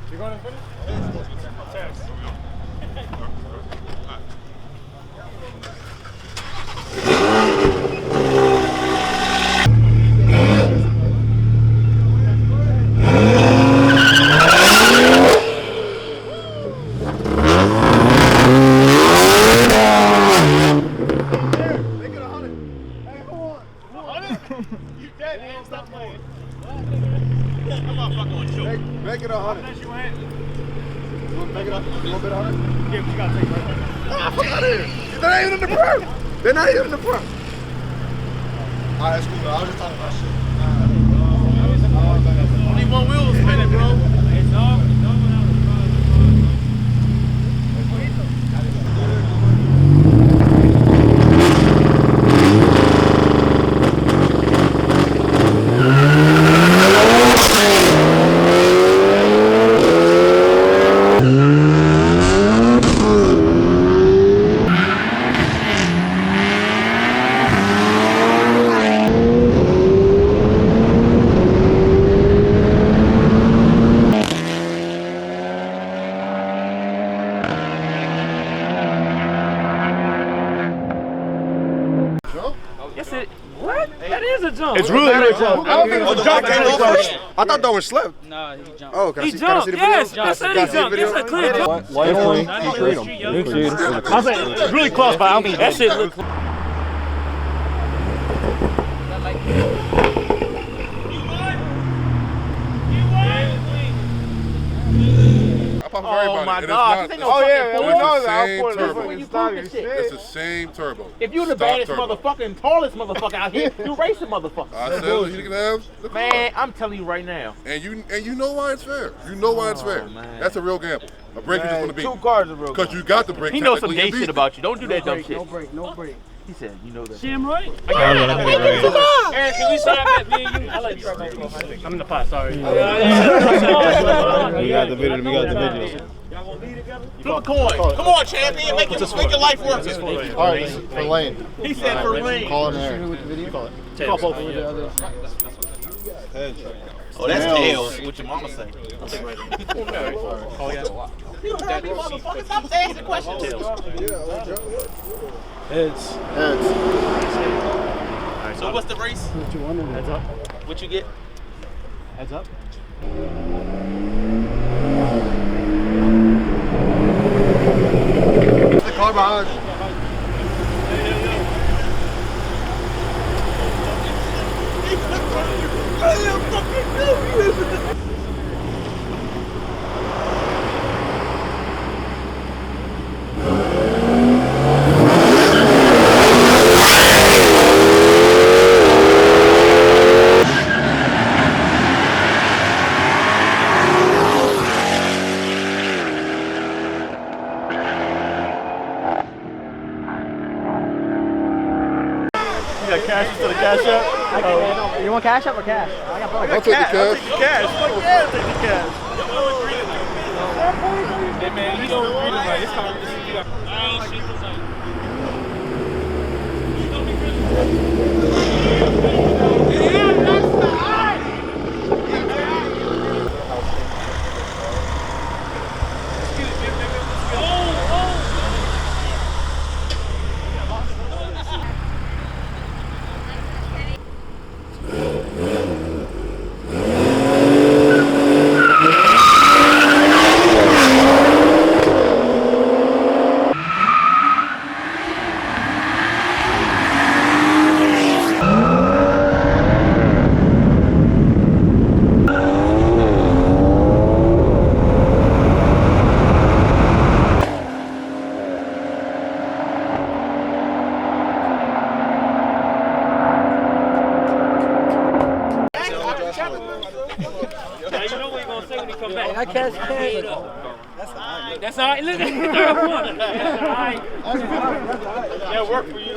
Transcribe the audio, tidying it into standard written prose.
You going to finish? Text. Make it 100. Unless you win. Make it a little bit 100. Yeah, but you gotta take it right there. Ah, fuck out of here. They're not even in the front. They're not even in the front. Alright, that's cool, bro. I was just talking about shit. Only one wheel was spinning, bro. It's all without the Yes, it. What? That is a jump. It's really a jump. I don't think it was a jump. I thought that one slipped. Nah, he jumped. Oh, can I He see, can I jumped. see the video? Yes, I said he jumped. It's a clear jump. White on. I was like, it's really close, but I mean, That shit look. Oh my God! Oh yeah, we know that. Same I'll put turbo. it in It's shit. the same turbo. If you the Stock baddest turbo. motherfucker and tallest motherfucker out here, you race the motherfucker. I said you can have the car. Man, I'm telling you right now. And you know why it's fair. You know why it's fair. man. That's a real gamble. A break is just gonna be. 2 cars are real. Because you got the break. He knows some technically gay and shit beat about you. Don't do that dumb shit. No break, no break. He said, you know that. Damn right. Aaron, can we sign back me and you? I like to try I'm in the pot, sorry. We got the video. We got the video. Flip a coin. Come on, champion. Make your life worth it. All right, for Lane. He said for Lane. Call it there. Call both of them. Oh, that's tails. What your mama say? You don't heard me, motherfucker. Stop asking questions. Heads. So what's the race? Heads up. What you get? Heads up. The car behind. You got cash instead of cash up? You want cash up or cash? I got both. I'll take the cash. Cash. Fuck yeah, I'll take the cash. Hey man, you don't read it right. It's time to see you. I cash cash. That's all right. Look at the third one. That's all right. That worked for you.